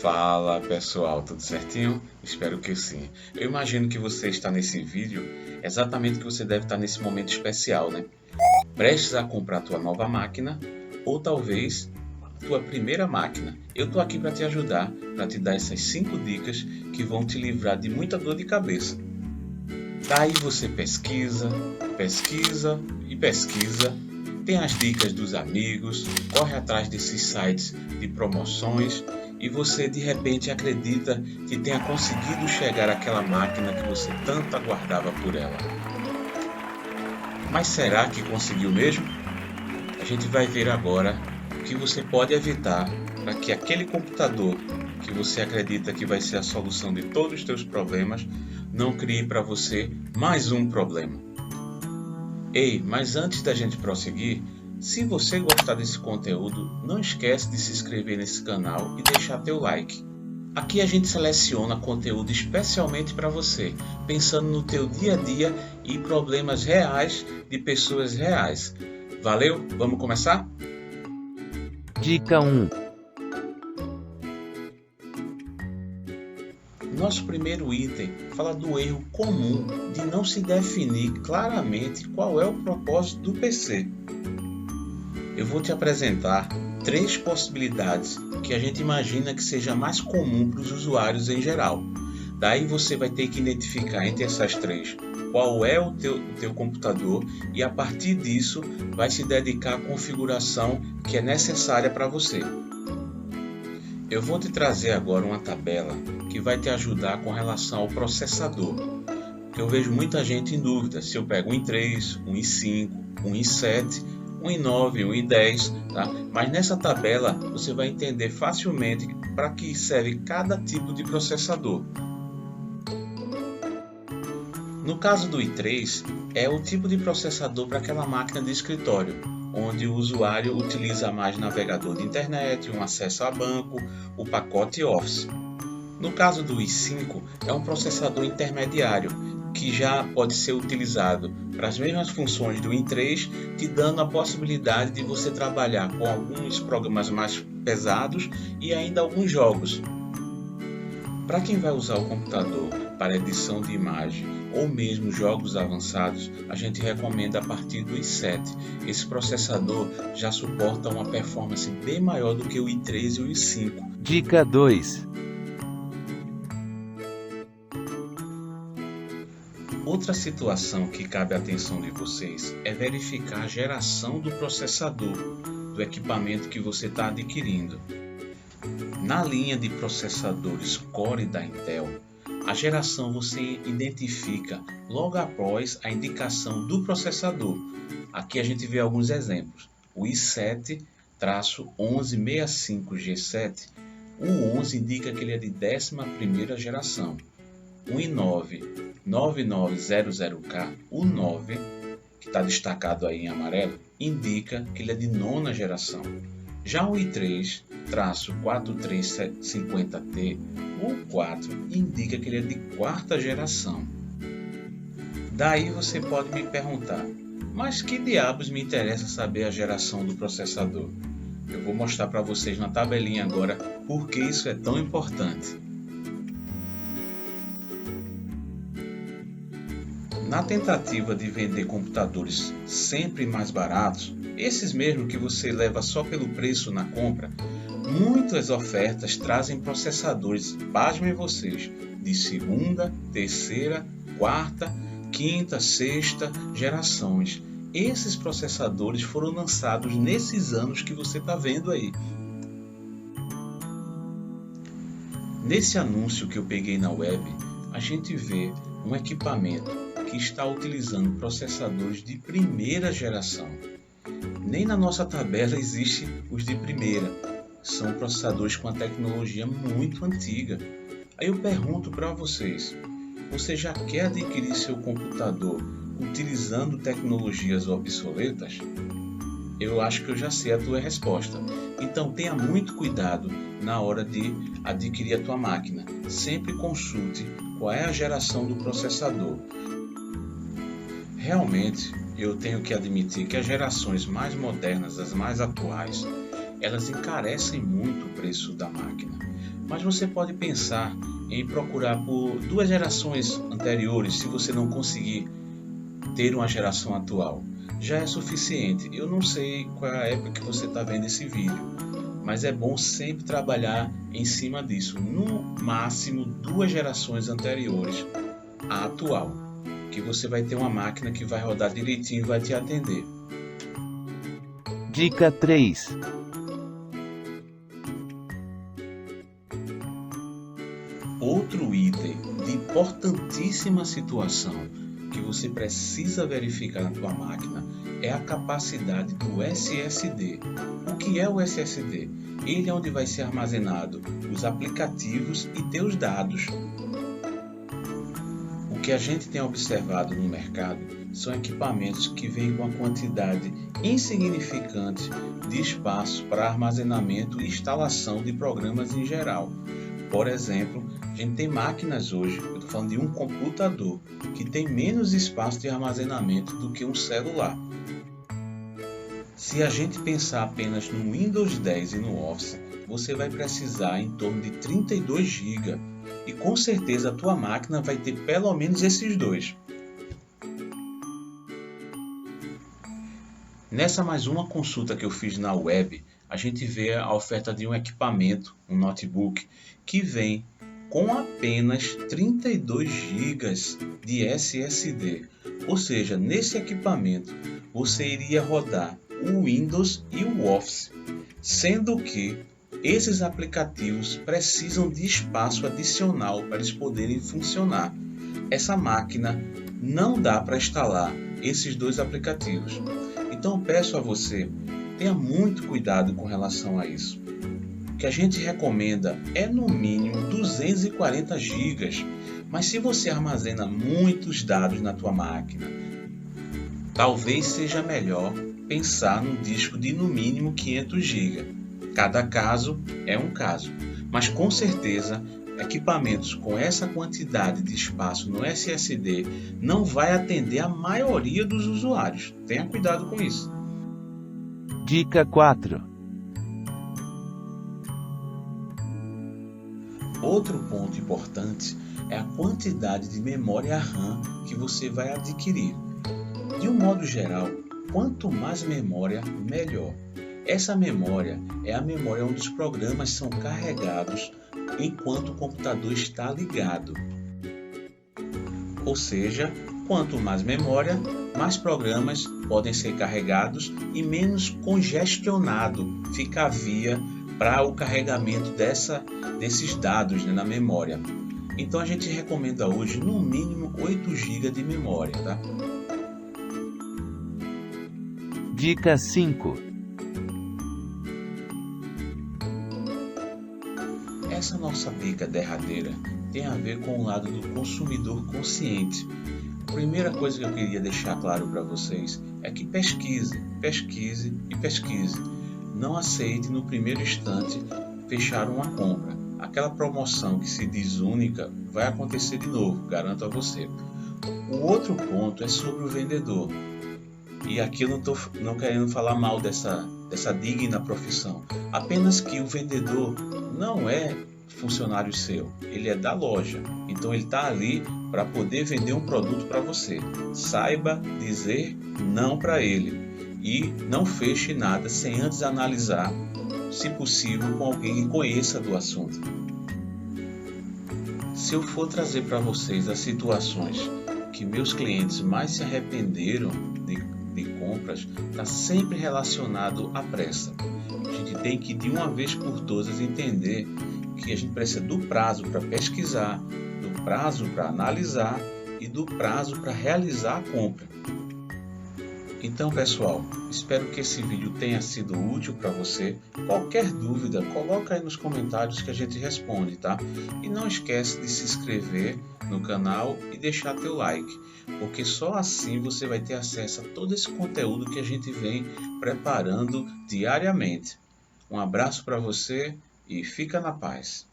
Fala pessoal, tudo certinho? Espero que sim. Eu imagino que você está nesse vídeo exatamente que você deve estar nesse momento especial, né? Prestes a comprar tua nova máquina ou talvez tua primeira máquina. Eu tô aqui para te ajudar, para te dar essas 5 dicas que vão te livrar de muita dor de cabeça. Daí você pesquisa, pesquisa e pesquisa, tem as dicas dos amigos, corre atrás desses sites de promoções e você de repente acredita que tenha conseguido chegar àquela máquina que você tanto aguardava por ela. Mas será que conseguiu mesmo? A gente vai ver agora o que você pode evitar para que aquele computador que você acredita que vai ser a solução de todos os teus problemas não crie para você mais um problema. Ei, mas antes da gente prosseguir, se você gostar desse conteúdo, não esquece de se inscrever nesse canal e deixar teu like. Aqui a gente seleciona conteúdo especialmente para você, pensando no teu dia a dia e problemas reais de pessoas reais. Valeu? Vamos começar? Dica 1. Nosso primeiro item fala do erro comum de não se definir claramente qual é o propósito do PC. Eu vou te apresentar 3 possibilidades que a gente imagina que seja mais comum para os usuários em geral. Daí você vai ter que identificar entre essas 3 qual é o teu computador e a partir disso vai se dedicar à configuração que é necessária para você. Eu vou te trazer agora uma tabela que vai te ajudar com relação ao processador. Porque eu vejo muita gente em dúvida se eu pego um i3, um i5, um i7, um i9, um i10, tá? Mas nessa tabela você vai entender facilmente para que serve cada tipo de processador. No caso do i3, é o tipo de processador para aquela máquina de escritório, onde o usuário utiliza mais navegador de internet, um acesso a banco, o pacote Office. No caso do i5, é um processador intermediário, que já pode ser utilizado para as mesmas funções do i3, te dando a possibilidade de você trabalhar com alguns programas mais pesados e ainda alguns jogos. Para quem vai usar o computador para edição de imagem ou mesmo jogos avançados, a gente recomenda a partir do i7. Esse processador já suporta uma performance bem maior do que o i3 e o i5. Dica 2. Outra situação que cabe à atenção de vocês é verificar a geração do processador do equipamento que você está adquirindo. Na linha de processadores Core da Intel, a geração você identifica logo após a indicação do processador. Aqui a gente vê alguns exemplos. O i7-1165G7, o 11 indica que ele é de 11ª geração. O i9-9900K, o 9, que está destacado aí em amarelo, indica que ele é de 9ª geração. Já o i3-4350T, o 4, indica que ele é de 4ª geração. Daí você pode me perguntar, mas que diabos me interessa saber a geração do processador? Eu vou mostrar para vocês na tabelinha agora por que isso é tão importante. Na tentativa de vender computadores sempre mais baratos, esses mesmo que você leva só pelo preço na compra, muitas ofertas trazem processadores, pasmem vocês, de 2ª, 3ª, 4ª, 5ª, 6ª gerações. Esses processadores foram lançados nesses anos que você está vendo aí. Nesse anúncio que eu peguei na web, a gente vê um equipamento que está utilizando processadores de 1ª geração. Nem na nossa tabela existe os de 1ª. São processadores com a tecnologia muito antiga. Aí eu pergunto para vocês, você já quer adquirir seu computador utilizando tecnologias obsoletas? Eu acho que eu já sei a tua resposta. Então tenha muito cuidado na hora de adquirir a tua máquina. Sempre consulte qual é a geração do processador. Realmente, eu tenho que admitir que as gerações mais modernas, as mais atuais, elas encarecem muito o preço da máquina. Mas você pode pensar em procurar por 2 gerações anteriores se você não conseguir ter uma geração atual. Já é suficiente. Eu não sei qual é a época que você está vendo esse vídeo, mas é bom sempre trabalhar em cima disso. No máximo 2 gerações anteriores à atual, que você vai ter uma máquina que vai rodar direitinho e vai te atender. Dica 3. Outro item de importantíssima situação que você precisa verificar na tua máquina é a capacidade do SSD. O que é o SSD? Ele é onde vai ser armazenado os aplicativos e teus dados. O que a gente tem observado no mercado são equipamentos que vêm com uma quantidade insignificante de espaço para armazenamento e instalação de programas em geral. Por exemplo, a gente tem máquinas hoje, eu estou falando de um computador, que tem menos espaço de armazenamento do que um celular. Se a gente pensar apenas no Windows 10 e no Office, você vai precisar em torno de 32 GB e com certeza a tua máquina vai ter pelo menos esses dois. Nessa mais uma consulta que eu fiz na web, a gente vê a oferta de um equipamento, um notebook, que vem com apenas 32 GB de SSD. Ou seja, nesse equipamento você iria rodar o Windows e o Office, sendo que esses aplicativos precisam de espaço adicional para eles poderem funcionar. Essa máquina não dá para instalar esses 2 aplicativos. Então peço a você, tenha muito cuidado com relação a isso. O que a gente recomenda é no mínimo 240 GB, mas se você armazena muitos dados na tua máquina, talvez seja melhor pensar num disco de no mínimo 500 GB. Cada caso é um caso, mas com certeza equipamentos com essa quantidade de espaço no SSD não vai atender a maioria dos usuários. Tenha cuidado com isso. Dica 4. Outro ponto importante é a quantidade de memória RAM que você vai adquirir. De um modo geral, quanto mais memória, melhor. Essa memória é a memória onde os programas são carregados enquanto o computador está ligado. Ou seja, quanto mais memória, mais programas podem ser carregados e menos congestionado fica a via para o carregamento desses dados, na memória. Então a gente recomenda hoje no mínimo 8 GB de memória, tá? Dica 5. Essa nossa dica derradeira tem a ver com o lado do consumidor consciente. A primeira coisa que eu queria deixar claro para vocês é que pesquise. Não aceite no primeiro instante fechar uma compra. Aquela promoção que se diz única vai acontecer de novo, garanto a você. O outro ponto é sobre o vendedor. E aqui eu não estou querendo falar mal dessa digna profissão. Apenas que o vendedor não é funcionário seu, ele é da loja. Então ele está ali para poder vender um produto para você. Saiba dizer não para ele e não feche nada sem antes analisar, se possível, com alguém que conheça do assunto. Se eu for trazer para vocês as situações que meus clientes mais se arrependeram de compras, está sempre relacionado à pressa. A gente tem que de uma vez por todas entender que a gente precisa do prazo para pesquisar, do prazo para analisar e do prazo para realizar a compra. Então pessoal, espero que esse vídeo tenha sido útil para você. Qualquer dúvida, coloca aí nos comentários que a gente responde, tá? E não esquece de se inscrever no canal e deixar teu like, porque só assim você vai ter acesso a todo esse conteúdo que a gente vem preparando diariamente. Um abraço para você e fica na paz.